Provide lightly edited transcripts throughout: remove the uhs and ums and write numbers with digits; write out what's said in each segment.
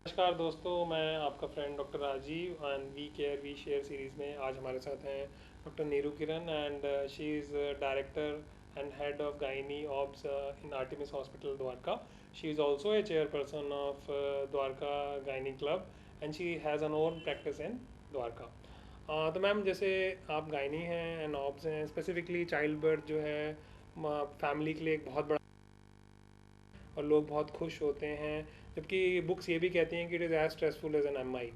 नमस्कार दोस्तों, मैं आपका friend doctor Rajeev and we care we share series में आज हमारे साथ हैं doctor Neeru Kiran and she is director and head of gynae obs in Artemis hospital Dwarka. She is also a chairperson of Dwarka gynae club and she has an own practice in Dwarka. तो ma'am, जैसे आप gynae हैं and obs हैं, specifically child birth जो है family के लिए एक बहुत बड़ा और लोग बहुत खुश होते हैं, जबकि बुक्स ये भी कहती हैं कि it is as stressful as an M I.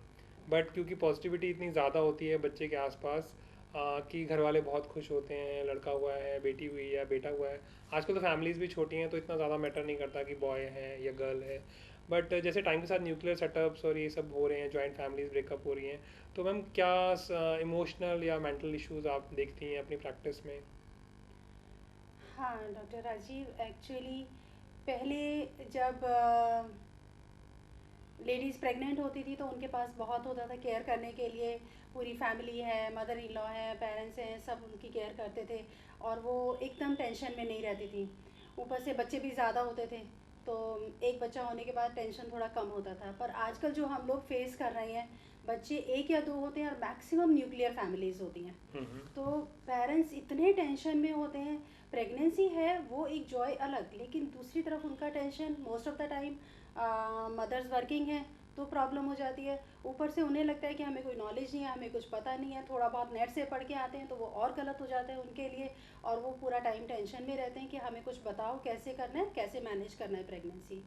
But क्योंकि पॉजिटिविटी इतनी ज़्यादा होती है बच्चे के आसपास कि घर वाले बहुत खुश होते हैं, लड़का हुआ है, बेटी हुई है या बेटा हुआ है. आजकल तो फैमिलीज़ भी छोटी हैं तो इतना ज़्यादा मैटर नहीं करता कि बॉय है या गर्ल है. बट जैसे टाइम के साथ न्यूक्लियर सेटअप्स और ये सब हो रहे हैं, जॉइंट फैमिलीज ब्रेकअप हो रही हैं, तो मैम क्या इमोशनल या मेंटल इश्यूज आप देखती हैं अपनी प्रैक्टिस में? हाँ डॉक्टर राजीव, एक्चुअली पहले जब लेडीज़ प्रेग्नेंट होती थी तो उनके पास बहुत होता था केयर करने के लिए. पूरी फैमिली है, मदर इन लॉ है, पेरेंट्स हैं, सब उनकी केयर करते थे और वो एकदम टेंशन में नहीं रहती थी. ऊपर से बच्चे भी ज़्यादा होते थे तो एक बच्चा होने के बाद टेंशन थोड़ा कम होता था. पर आजकल जो हम लोग फेस कर रहे हैं, बच्चे एक या दो होते हैं और मैक्सिमम न्यूक्लियर फैमिलीज़ होती हैं. हम्म. तो पेरेंट्स इतने टेंशन में होते हैं. प्रेगनेंसी है वो एक जॉय अलग, लेकिन दूसरी तरफ उनका tension most of the time mothers working हैं तो प्रॉब्लम हो जाती है. ऊपर से उन्हें लगता है कि हमें कोई नॉलेज नहीं है, हमें कुछ पता नहीं है, थोड़ा बहुत नेट से पढ़ के आते हैं तो वो और गलत हो जाता है उनके लिए. और वो पूरा टाइम टेंशन में रहते हैं कि हमें कुछ बताओ कैसे करना है, कैसे मैनेज करना है प्रेगनेंसी.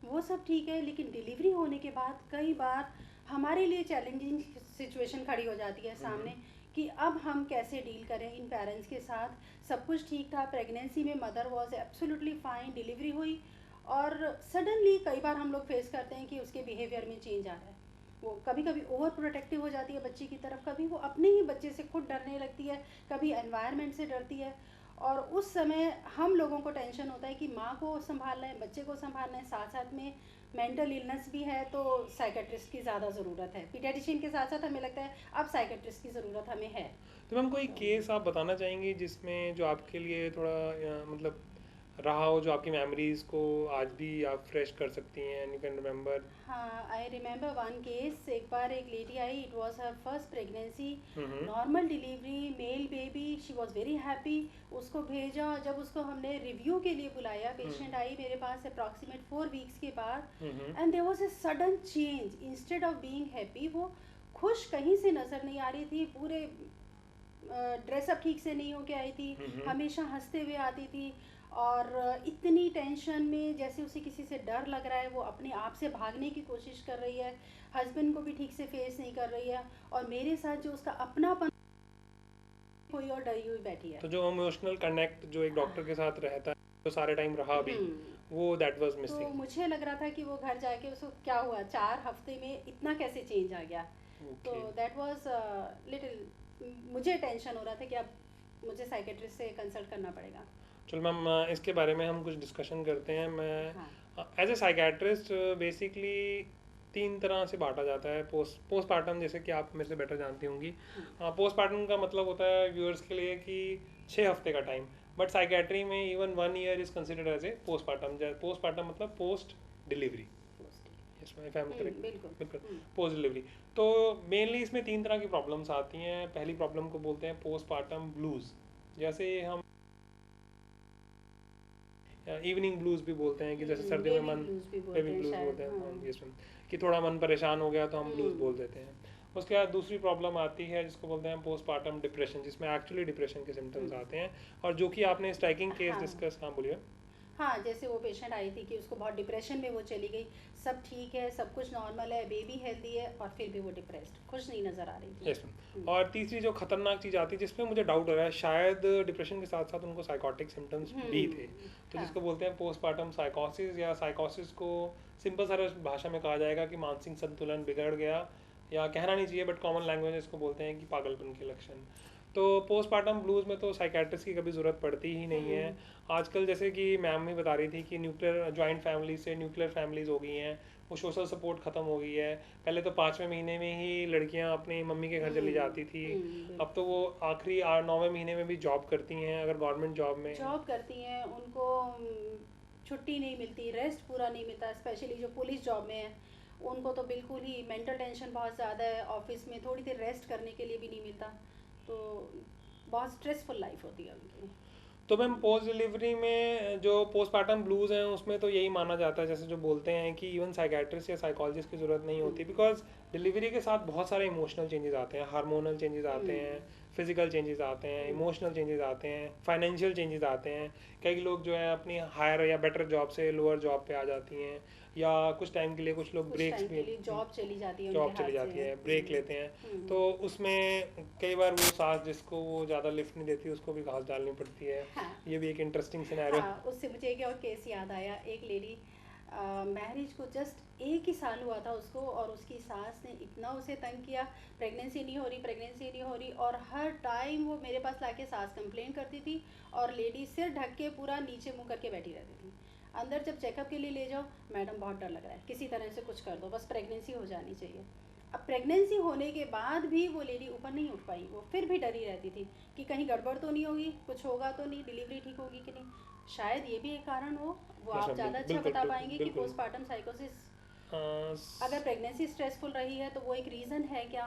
वो सब ठीक है, लेकिन डिलीवरी होने के बाद कई बार हमारे लिए चैलेंजिंग सिचुएशन खड़ी हो जाती है हम्म. सामने कि अब हम कैसे डील करें इन पेरेंट्स के साथ. सब कुछ ठीक था, प्रेगनेंसी में mother was absolutely fine, delivery हुई और सडनली कई बार हम लोग फेस करते हैं कि उसके बिहेवियर में चेंज आ रहा है. वो कभी कभी ओवर प्रोटेक्टिव हो जाती है बच्चे की तरफ, कभी वो अपने ही बच्चे से खुद डरने लगती है, कभी एनवायरनमेंट से डरती है. और उस समय हम लोगों को टेंशन होता है कि माँ को संभालना है, बच्चे को संभालना है, साथ साथ में मेंटल इलनेस भी है तो साइकेट्रिस्ट की ज़्यादा ज़रूरत है. पीडियाट्रिशियन के साथ साथ हमें लगता है अब साइकेट्रिस्ट की ज़रूरत हमें है. तो मैम, कोई तो केस आप बताना चाहेंगी जिसमें जो आपके लिए थोड़ा मतलब रहा हो, जो आपकी मेमोरीज को आज भी आप फ्रेश कर सकती हैं एंड यू कैन रिमेम्बर? हाँ, आई रिमेंबर वन केस. एक बार एक lady I, it was her first pregnancy, hmm. Normal delivery, male baby, she was very happy. उसको भेजा, जब उसको हमने रिव्यू के लिए बुलाया, पेशेंट आई मेरे पास अप्रॉक्सीमेट 4 वीक्स के बाद. Hmm. And there was a sudden change. Instead of being happy, वो खुश कहीं से नज़र नहीं आ रही थी. पूरे ड्रेसअप ठीक से नहीं होके आई थी, हम्म. हमेशा हंसते हुए आती थी. और इतनी टेंशन में, जैसे उसे किसी से डर लग रहा है, वो अपने आप से भागने की कोशिश कर रही है. हस्बैंड को भी ठीक से फेस नहीं कर रही है और मेरे साथ जो उसका अपनापन, कोई और डरी हुई बैठी है. तो जो इमोशनल कनेक्ट जो एक डॉक्टर के साथ रहता है, जो सारे टाइम रहा भी, हम्म. वो दैट वाज तो मिसिंग. मुझे लग रहा था कि वो घर जाके उसको क्या हुआ, 4 हफ्ते में इतना कैसे चेंज आ गया. तो ओके. दैट वाज लिटिल, मुझे टेंशन हो रहा था कि अब मुझे साइकेट्रिस्ट से कंसल्ट करना पड़ेगा. चलो मैम, इसके बारे में हम कुछ डिस्कशन करते हैं. हाँ. मैं एज ए साइकेट्रिस्ट बेसिकली तीन तरह से बांटा जाता है. पोस्टमार्टम, जैसे कि आप मेरे से बेटर जानती होंगी. हम्म. पोस्टमार्टम का मतलब होता है व्यूअर्स के लिए कि 6 हफ्ते का टाइम. बट साइकेट्री में even 1 year is considered as a postpartum. Postpartum मतलब post delivery. Yes ma'am, if I am correct. बिल्कुल. बिल्कुल. हम्म. Post delivery. तो मेनली इसमें तीन तरह की प्रॉब्लम्स आती हैं. पहली प्रॉब्लम को बोलते हैं पोस्टमार्टम ब्लूज. जैसे हम इवनिंग ब्लूज भी बोलते हैं कि जैसे सर्दियों में बेबी मन. ब्लूज भी बोलते बेबी हैं ब्लूज शायद. बोलते हैं हाँ. हम, यस मैम. कि थोड़ा मन परेशान हो गया तो हम ब्लूज बोल हम्म. देते हैं. उसके बाद दूसरी प्रॉब्लम आती है जिसको बोलते हैं पोस्टमार्टम डिप्रेशन, जिसमें एक्चुअली डिप्रेशन के सिम्टम्स हम्म. आते हैं. और जो कि आपने स्ट्राइकिंग केस हाँ. डिस्कस, हाँ बोलिए. हाँ, जैसे वो पेशेंट आई थी कि उसको बहुत डिप्रेशन में वो चली गई. सब ठीक है, सब कुछ नॉर्मल है, बेबी हेल्दी है और फिर भी वो डिप्रेस्ड, खुश नहीं नज़र आ रही थी. Yes ma'am. और तीसरी जो खतरनाक चीज़ आती है जिसमें मुझे डाउट हो रहा है, शायद डिप्रेशन के साथ साथ उनको साइकोटिक सिम्टम्स भी थे, तो हाँ. जिसको बोलते हैं पोस्टमार्टम साइकोसिस. या साइकोसिस को सिंपल सरल भाषा में कहा जाएगा कि मानसिक संतुलन बिगड़ गया, या कहना नहीं चाहिए बट कॉमन लैंग्वेज इसको बोलते हैं कि पागलपन के लक्षण. तो पोस्टमार्टम ब्लूज में तो साइकेट्रिस्ट की कभी ज़रूरत पड़ती ही नहीं है. हम्म. आजकल जैसे कि मैम भी बता रही थी कि न्यूक्लियर जॉइंट फैमिली से न्यूक्लियर फैमिलीज़ हो गई हैं. वो सोशल सपोर्ट ख़त्म हो गई है. पहले तो 5वें महीने में ही लड़कियां अपनी मम्मी के घर चली जाती थी. अब तो बिल्कुल. वो आखिरी 9वें महीने में भी जॉब करती हैं, अगर गवर्नमेंट जॉब में हैं. जॉब करती हैं, उनको छुट्टी नहीं मिलती, रेस्ट पूरा नहीं मिलता, स्पेशली जो पुलिस जॉब में है उनको तो बिल्कुल ही मेंटल टेंशन बहुत ज़्यादा है, ऑफिस में थोड़ी देर रेस्ट करने के लिए भी नहीं मिलता, तो बहुत स्ट्रेसफुल लाइफ होती है उनकी। तो मैम पोस्ट डिलीवरी में जो पोस्टमार्टम ब्लूज़ हैं उसमें तो यही माना जाता है, जैसे जो बोलते हैं कि इवन साइकेट्रिस्ट या साइकोलॉजिस्ट की ज़रूरत नहीं होती, हम्म, बिकॉज डिलीवरी के साथ बहुत सारे इमोशनल चेंजेस आते हैं, हार्मोनल चेंजेस आते हम्म, हैं, फिजिकल चेंजेस आते हैं, हम्म, इमोशनल चेंजेस आते हैं, फाइनेंशियल चेंजेस आते हैं। कई लोग जो है अपनी हायर या बेटर जॉब से लोअर जॉब पे आ जाती हैं, या कुछ टाइम के लिए कुछ लोग कुछ ब्रेक्स टाइम भी, के लिए जॉब चली जाती है उनके जॉब चली हाथ से। जाती है, ब्रेक लेते हैं। हम्म, तो उसमें कई बार वो सांस जिसको वो ज़्यादा लिफ्ट नहीं देती उसको भी घास डालनी पड़ती है। हाँ ये भी एक इंटरेस्टिंग सिनेरियो। हाँ, उससे मुझे एक और केस याद आया। एक लेडी, मैरिज को जस्ट 1 ही साल हुआ था उसको, और उसकी सास ने इतना उसे तंग किया, प्रेगनेंसी नहीं हो रही, प्रेगनेंसी नहीं हो रही, और हर टाइम वो मेरे पास लाके सास कंप्लेन करती थी, और लेडी सिर ढक के पूरा नीचे मुंह करके बैठी रहती थी। अंदर जब चेकअप के लिए ले जाओ, मैडम बहुत डर लग रहा है, किसी तरह से कुछ कर दो, बस प्रेगनेंसी हो जानी चाहिए। अब प्रेगनेंसी होने के बाद भी वो लेडी ऊपर नहीं उठ पाई, वो फिर भी डरी रहती थी कि कहीं गड़बड़ तो नहीं होगी, कुछ होगा तो नहीं, डिलीवरी ठीक होगी कि नहीं। शायद ये भी एक कारण हो। वो यस आप मैम, ज़्यादा अच्छा बिल्कुल बता बिल्कुल पाएंगे कि बिल्कुल। पोस्टमार्टम साइकोसिस, हाँ, अगर प्रेगनेंसी स्ट्रेसफुल रही है तो वो एक रीज़न है क्या?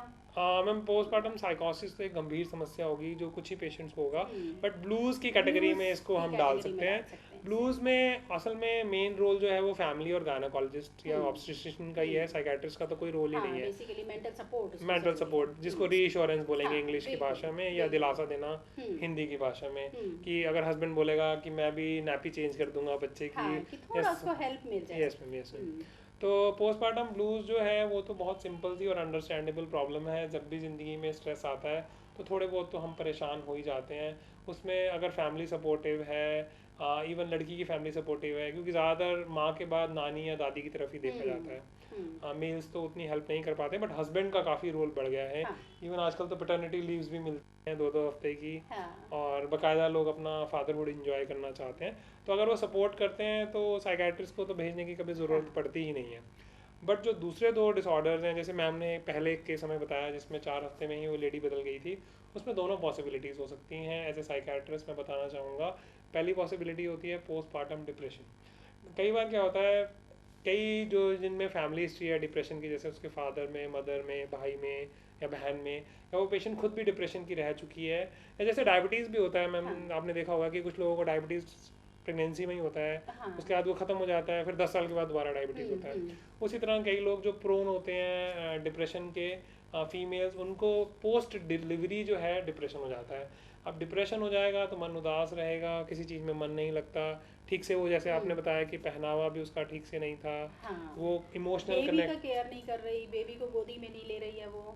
मैम पोस्टमार्टम साइकोसिस तो एक गंभीर समस्या होगी जो कुछ ही पेशेंट्स को होगा, बट हम्म, ब्लूज़ की कैटेगरी ब्लूज में इसको की हम डाल कैटेगरी में सकते हैं। डाल सकते हैं इसे। ब्लूज़ में असल में मेन रोल जो है वो फैमिली और गायनाकोलॉजिस्ट या हम्म, ऑब्स्टिशियन का ही है, साइकेट्रिस्ट का तो कोई रोल ही नहीं हाँ, है। बेसिकली मेंटल सपोर्ट उसमें मेंटल ज़रूरी है। सपोर्ट, जिसको रीअश्योरेंस बोलेंगे हाँ, इंग्लिश की बिल्कुल भाषा में, या बिल्कुल। दिलासा देना हम्म, हिंदी की भाषा में, हम्म, कि अगर हस्बैंड बोलेगा कि मैं भी नैपी चेंज कर दूंगा बच्चे की। हाँ, कि थोड़ा यस, उसको हेल्प मिल जाए। Yes ma'am, yes ma'am. Hmm, तो पोस्टमार्टम ब्लूज़ जो है वो तो बहुत सिंपल सी और अंडरस्टैंडेबल प्रॉब्लम है। जब भी ज़िंदगी में स्ट्रेस आता है तो थोड़े बहुत तो हम परेशान हो ही जाते हैं। उसमें अगर फैमिली सपोर्टिव है, इवन लड़की की फैमिली सपोर्टिव है, क्योंकि ज़्यादातर माँ के बाद नानी या दादी की तरफ ही देखा हम्म, जाता है। हम्म, मेल्स तो उतनी हेल्प नहीं कर पाते, बट हस्बैंड का काफ़ी रोल बढ़ गया है। हाँ, इवन आजकल तो पैटर्निटी लीव्स भी मिलती हैं 2-2 हफ्ते की, हाँ, और बाकायदा लोग अपना फादरहुड इंजॉय करना चाहते हैं। तो अगर वो सपोर्ट करते हैं तो साइकेट्रिस्ट को तो भेजने की कभी हाँ, ज़रूरत पड़ती ही नहीं है। बट जो दूसरे 2 डिसऑर्डर्स हैं, जैसे मैम ने पहले एक केस हमें बताया जिसमें 4 हफ्ते में ही वो लेडी बदल गई थी, उसमें दोनों पॉसिबिलिटीज़ हो सकती हैं। एज ए साइकेट्रिस्ट मैं बताना चाहूँगा, पहली पॉसिबिलिटी होती है पोस्टमार्टम डिप्रेशन। कई बार क्या होता है, कई जो जिनमें फैमिली हिस्ट्री है डिप्रेशन की, जैसे उसके फादर में, मदर में, भाई में या बहन में, या वो पेशेंट खुद भी डिप्रेशन की रह चुकी है, या जैसे डायबिटीज़ भी होता है हाँ, मैम, आपने देखा होगा कि कुछ लोगों को डायबिटीज़ प्रेगनेंसी में ही होता है, हाँ, उसके बाद वो ख़त्म हो जाता है, फिर 10 साल के बाद दोबारा डायबिटीज़ होता है। हम्म, उसी तरह कई लोग जो प्रोन होते हैं डिप्रेशन के, फीमेल्स, उनको पोस्ट डिलीवरी जो है डिप्रेशन हो जाता है। अब डिप्रेशन हो जाएगा तो मन उदास रहेगा, किसी चीज़ में मन नहीं लगता ठीक से, वो जैसे आपने हम्म, बताया कि पहनावा भी उसका ठीक से नहीं था, हाँ, वो इमोशनल बेबी का कनेक्ट, केयर नहीं कर रही, बेबी को गोदी में नहीं ले रही है वो।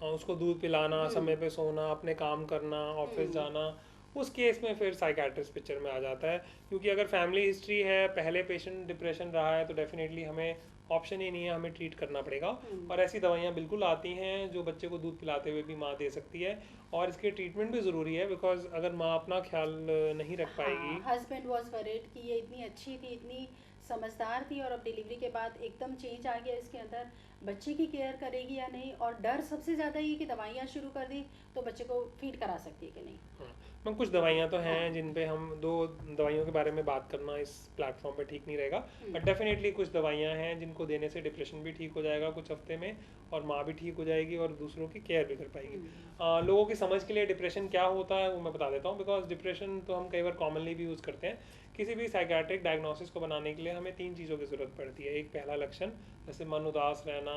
उसको दूध पिलाना, हम्म, समय पे सोना, अपने काम करना, ऑफिस हम्म, जाना, उस केस में फिर साइकेट्रिस्ट पिक्चर में आ जाता है। क्योंकि अगर फैमिली हिस्ट्री है, पहले पेशेंट डिप्रेशन रहा है, तो डेफिनेटली हमें ऑप्शन ही नहीं है, हमें ट्रीट करना पड़ेगा। हम्म, और ऐसी दवाइयाँ बिल्कुल आती हैं जो बच्चे को दूध पिलाते हुए भी माँ दे सकती है, और इसके ट्रीटमेंट भी ज़रूरी है, बिकॉज अगर माँ अपना ख्याल नहीं रख हाँ, पाएगी। हस्बैंड वॉज वरीड कि ये इतनी अच्छी थी, इतनी समझदार थी, और अब डिलीवरी के बाद एकदम चेंज आ गया इसके अंदर, बच्चे की केयर करेगी या नहीं, और डर सबसे ज़्यादा ये कि दवाइयाँ शुरू कर दी तो बच्चे को फीड करा सकती है कि नहीं। हाँ मैम, कुछ दवाइयाँ तो हाँ, हैं जिन पे हम दो दवाइयों के बारे में बात करना इस प्लेटफॉर्म पे ठीक नहीं रहेगा, हम्म, बट डेफिनेटली कुछ दवाइयाँ हैं जिनको देने से डिप्रेशन भी ठीक हो जाएगा कुछ हफ्ते में, और माँ भी ठीक हो जाएगी और दूसरों की केयर भी कर पाएगी। हम्म, लोगों की समझ के लिए डिप्रेशन क्या होता है वो मैं बता देता हूँ, बिकॉज डिप्रेशन तो हम कई बार कॉमनली भी यूज़ करते हैं। किसी भी साइकेट्रिक डायग्नोसिस को बनाने के लिए हमें 3 चीज़ों की ज़रूरत पड़ती है। एक, पहला लक्षण, जैसे मन उदास रहना,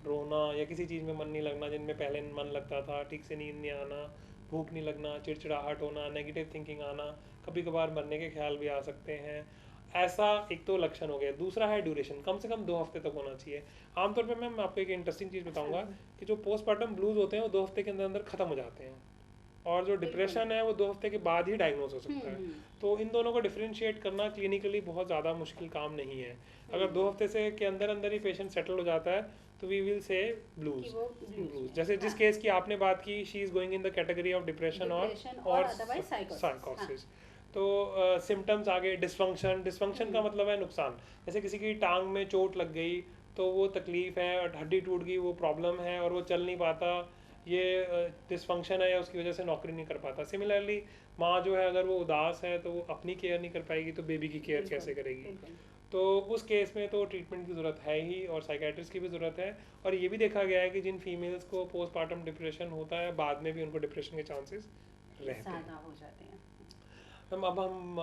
रोना, या किसी चीज़ में मन नहीं लगना जिनमें पहले मन लगता था, ठीक से नींद नहीं आना, भूख नहीं लगना, चिड़चिड़ाहट होना, नेगेटिव थिंकिंग आना, कभी कभार मरने के ख्याल भी आ सकते हैं। ऐसा एक तो लक्षण हो गया। दूसरा है ड्यूरेशन, कम से कम 2 हफ्ते तक होना चाहिए। आमतौर पे मैं आपको एक इंटरेस्टिंग चीज़ अच्छा, बताऊंगा कि जो पोस्टमार्टम ब्लूज होते हैं वो 2 हफ्ते के अंदर अंदर ख़त्म हो जाते हैं, और जो बिल्कुल। डिप्रेशन है वो 2 हफ्ते के बाद ही डायग्नोस हो सकता है। हम्म, तो इन दोनों को डिफरेंशिएट करना क्लिनिकली बहुत ज़्यादा मुश्किल काम नहीं है। अगर हम्म, 2 हफ्ते से के अंदर अंदर ही पेशेंट सेटल हो जाता है तो वी विल से कि ब्लूज। वो ब्लूज ब्लूज, में, जैसे जिस हाँ, केस की आपने बात की, she is going in the category of depression depression और और अदरवाइज साइकोसिस, हाँ, साइकोसिस। तो सिम्टम्स आगे डिस्फंक्शन, डिस्फंक्शन का हम्म, मतलब है नुकसान। जैसे किसी की टांग में चोट लग गई तो वो तकलीफ है, और हड्डी टूट गई वो प्रॉब्लम है, और वो चल नहीं पाता, ये डिस्फंक्शन है, या उसकी वजह से नौकरी नहीं कर पाता। सिमिलरली माँ जो है, अगर वो उदास है तो वो अपनी केयर नहीं कर पाएगी तो बेबी की केयर बिल्कुल कैसे करेगी। बिल्कुल। तो उस केस में तो ट्रीटमेंट की ज़रूरत है ही, और साइकेट्रिस्ट की भी ज़रूरत है। और ये भी देखा गया है कि जिन फीमेल्स को पोस्टमार्टम डिप्रेशन होता है, बाद में भी उनको डिप्रेशन के चांसेस रहते हैं। ज़्यादा हो जाते हैं। अब हम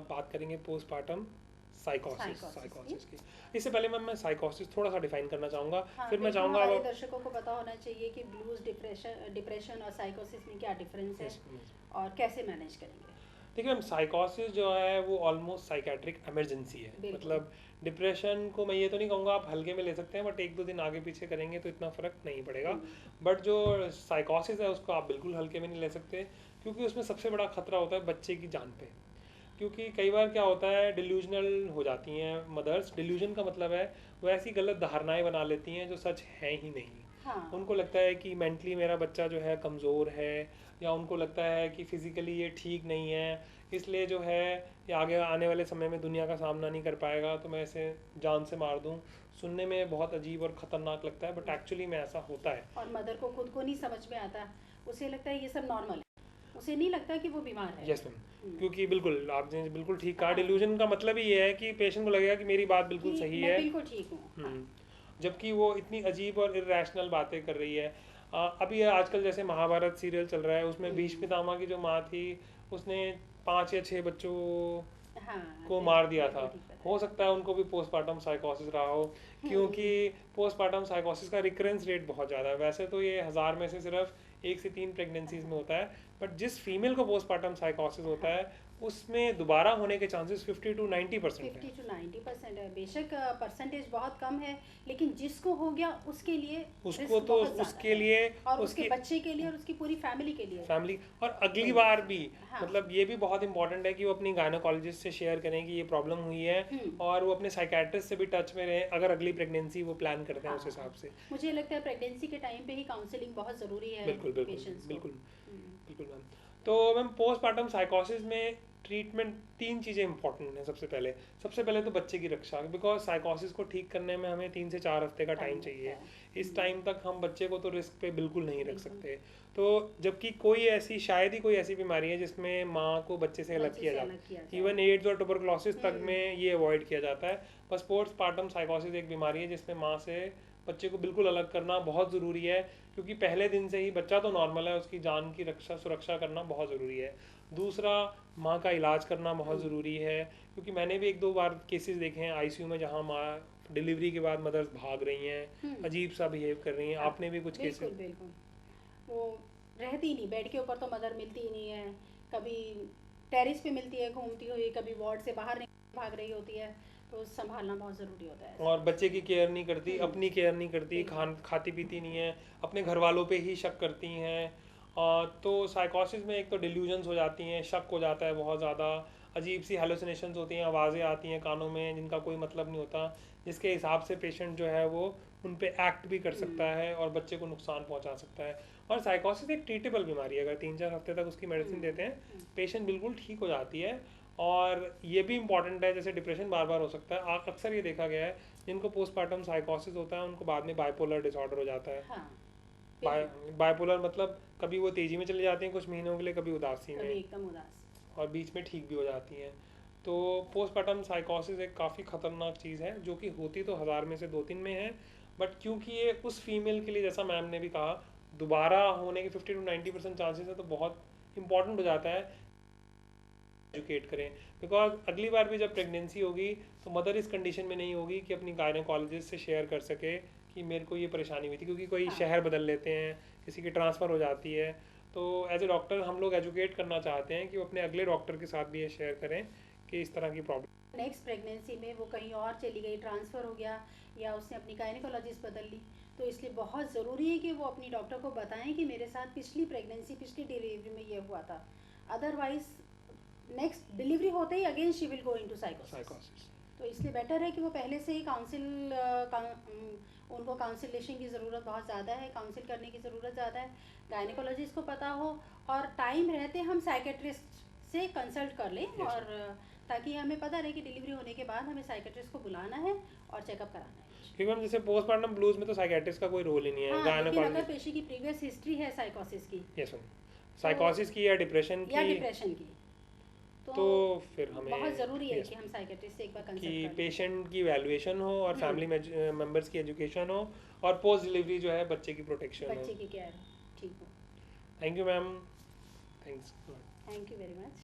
बात करेंगे पोस्टमार्टम साइकोसिस साइकोसिस की। की। इससे पहले मैं साइकोसिस थोड़ा सा डिफाइन करना चाहूँगा, हाँ, फिर मैं बिल्कुल चाहूँगा हमारे अब। दर्शकों को पता होना चाहिए कि ब्लूज, डिप्रेशन और साइकोसिस में क्या डिफरेंस है Yes, yes. और कैसे मैनेज करेंगे। देखिए मैम, साइकोसिस जो है वो ऑलमोस्ट साइकेट्रिक इमरजेंसी है। बिल्कुल। मतलब डिप्रेशन को मैं ये तो नहीं कहूँगा आप हल्के में ले सकते हैं, बट एक दो दिन आगे पीछे करेंगे तो इतना फ़र्क नहीं पड़ेगा। बट जो साइकोसिस है उसको आप बिल्कुल हल्के में नहीं ले सकते, क्योंकि उसमें सबसे बड़ा खतरा होता है बच्चे की जान पे। क्योंकि कई बार क्या होता है, डिल्यूजनल हो जाती हैं मदर्स। डिल्यूजन का मतलब है वो ऐसी गलत धारणाएं बना लेती हैं जो सच है ही नहीं। हाँ, उनको लगता है कि मेंटली मेरा बच्चा जो है कमज़ोर है, या उनको लगता है कि फिज़िकली ये ठीक नहीं है, इसलिए जो है ये आगे आने वाले समय में दुनिया का सामना नहीं कर पाएगा, तो मैं इसे जान से मार दूं। सुनने में बहुत अजीब और ख़तरनाक लगता है, बट एक्चुअली में ऐसा होता है। और मदर को खुद को नहीं समझ में आता, उसे लगता है ये सब नॉर्मल है, उसे नहीं लगता कि वो बीमार है। यस मैम, क्योंकि बिल्कुल आपने बिल्कुल ठीक कहा। हाँ। डिल्यूजन का मतलब ही ये है कि पेशेंट को लगेगा कि मेरी बात बिल्कुल कि सही मैं है। बिल्कुल ठीक हूँ। हाँ। जबकि वो इतनी अजीब और इरेशनल बातें कर रही है। अभी आजकल जैसे महाभारत सीरियल चल रहा है, उसमें भीष्म पितामह की जो माँ थी, उसने 5 या 6 बच्चों हाँ, को मार दिया था। हो सकता है उनको भी पोस्टमार्टम साइकोसिस रहा हो, क्योंकि पोस्टमार्टम साइकोसिस का रिकरेंस रेट बहुत ज़्यादा है। वैसे तो ये 1000 में से सिर्फ 1 से 3 प्रेगनेंसीज में होता है, बट जिस फीमेल को पोस्टमार्टम साइकोसिस होता है उसमें दोबारा होने के चांसेस 50 to 90% 50 है। to 90% है। बेशक परसेंटेज बहुत कम है, लेकिन जिसको हो गया उसके लिए उसको रिस्क तो बहुत ज़्यादा उसके है। लिए और उसकी उसके बच्चे के लिए और उसकी पूरी फैमिली के लिए। फैमिली, और अगली कोई बार भी हाँ। मतलब ये भी बहुत इंपॉर्टेंट है कि वो अपनी गायनोकोलॉजिस्ट से शेयर करें कि ये प्रॉब्लम हुई है, और वो अपने साइकेट्रिस्ट से भी टच में रहें अगर अगली प्रेगनेंसी वो प्लान करते हैं हाँ। उस हिसाब से। मुझे लगता है प्रेगनेंसी के टाइम पे ही काउंसलिंग बहुत ज़रूरी है। बिल्कुल बिल्कुल पेशेंट्स को। बिल्कुल बिल्कुल मैम। तो मैम पोस्टमार्टम साइकोसिस में ट्रीटमेंट 3 चीज़ें इंपॉर्टेंट हैं। सबसे पहले तो बच्चे की रक्षा, बिकॉज साइकोसिस को ठीक करने में हमें 3 से 4 हफ्ते का टाइम चाहिए। इस टाइम तक हम बच्चे को तो रिस्क पे बिल्कुल नहीं रख सकते। तो जबकि शायद ही कोई ऐसी बीमारी है जिसमें माँ को बच्चे से अलग किया जाए। इवन एड्स और ट्यूबरकुलोसिस तक में ये अवॉइड किया जाता है। बस पोस्टमार्टम साइकोसिस एक बीमारी है जिसमें माँ से बच्चे को बिल्कुल अलग करना बहुत ज़रूरी है, क्योंकि पहले दिन से ही बच्चा तो नॉर्मल है, उसकी जान की सुरक्षा करना बहुत ज़रूरी है। दूसरा, माँ का इलाज करना बहुत ज़रूरी है, क्योंकि मैंने भी 1-2 बार केसेस देखे हैं आईसीयू में जहाँ माँ डिलीवरी के बाद मदर्स भाग रही हैं, अजीब सा बिहेव कर रही हैं। आपने भी कुछ केसेस? बिल्कुल, वो रहती ही नहीं, बेड के ऊपर तो मदर मिलती ही नहीं है। कभी टेरिस पे मिलती है घूमती हुई, कभी वार्ड से बाहर भाग रही होती है, तो संभालना बहुत ज़रूरी होता है। और बच्चे की केयर नहीं करती, अपनी केयर नहीं करती, खाती पीती नहीं है, अपने घर वालों पे ही शक करती हैं। तो साइकोसिस में एक तो डिल्यूजन्स हो जाती हैं, शक हो जाता है बहुत ज़्यादा, अजीब सी हेलुसिनेशंस होती हैं, आवाज़ें आती हैं कानों में जिनका कोई मतलब नहीं होता, जिसके हिसाब से पेशेंट जो है वो उन पे एक्ट भी कर सकता है और बच्चे को नुकसान पहुंचा सकता है। और साइकोसिस एक ट्रीटेबल बीमारी है, अगर 3-4 हफ्ते तक उसकी मेडिसिन देते हैं पेशेंट बिल्कुल ठीक हो जाती है। और ये भी इम्पॉर्टेंट है, जैसे डिप्रेशन बार बार हो सकता है, अक्सर ये देखा गया है जिनको पोस्टमार्टम साइकोसिस होता है उनको बाद में बाइपोलर डिसऑर्डर हो जाता है। बाइपोलर मतलब कभी वो तेजी में चले जाते हैं कुछ महीनों के लिए, कभी उदासी में, एकदम उदास, और बीच में ठीक भी हो जाती हैं। तो पोस्टमार्टम साइकोसिस एक काफ़ी ख़तरनाक चीज़ है, जो कि होती तो 1000 में से 2-3 में है, बट क्योंकि ये उस फीमेल के लिए, जैसा मैम ने भी कहा, दोबारा होने के 50 to 90% चांसेस है, तो बहुत इंपॉर्टेंट हो जाता है एजुकेट करें। बिकॉज अगली बार भी जब प्रेगनेंसी होगी तो मदर इस कंडीशन में नहीं होगी कि अपनी गायनेकोलॉजिस्ट से शेयर कर सके कि मेरे को ये परेशानी हुई थी, क्योंकि कोई शहर बदल लेते हैं, किसी की ट्रांसफ़र हो जाती है। तो एज ए डॉक्टर हम लोग एजुकेट करना चाहते हैं कि वो अपने अगले डॉक्टर के साथ भी ये शेयर करें कि इस तरह की प्रॉब्लम। नेक्स्ट प्रेगनेंसी में वो कहीं और चली गई, ट्रांसफ़र हो गया, या उसने अपनी गायनेकोलॉजिस्ट बदल ली, तो इसलिए बहुत ज़रूरी है कि वो अपनी डॉक्टर को बताएं कि मेरे साथ पिछली डिलीवरी में ये हुआ था। अदरवाइज नेक्स्ट डिलीवरी होते ही again she will go into साइकोसिस। तो इसलिए बेटर है कि वो पहले से ही उनको काउंसिलेशन की ज़रूरत बहुत ज़्यादा है, काउंसिल करने की ज़रूरत ज़्यादा है, गायनेकोलॉजिस्ट को पता हो, और टाइम रहते हम साइकेट्रिस्ट से कंसल्ट कर लें। और ताकि हमें पता रहे कि डिलीवरी होने के बाद हमें साइकेट्रिस्ट को बुलाना है और चेकअप कराना है। क्योंकि मैम जैसे पोस्टमार्टम ब्लूज में तो साइकेट्रिस्ट का कोई रोल ही नहीं है। हाँ, लेकिन अगर पेशेंट की प्रीवियस हिस्ट्री है साइकोसिस की, यस मैम, साइकोसिस की या डिप्रेशन की, तो फिर हमें बहुत ज़रूरी है yes, कि हम साइकेट्रिस्ट से एक बार कि कंसल्ट करें। पेशेंट की वैल्यूएशन हो और फैमिली मेम्बर्स की एजुकेशन हो और पोस्ट डिलीवरी जो है बच्चे की प्रोटेक्शन हो। बच्चे की केयर ठीक हो। Thank you ma'am, thanks. Thank you very much.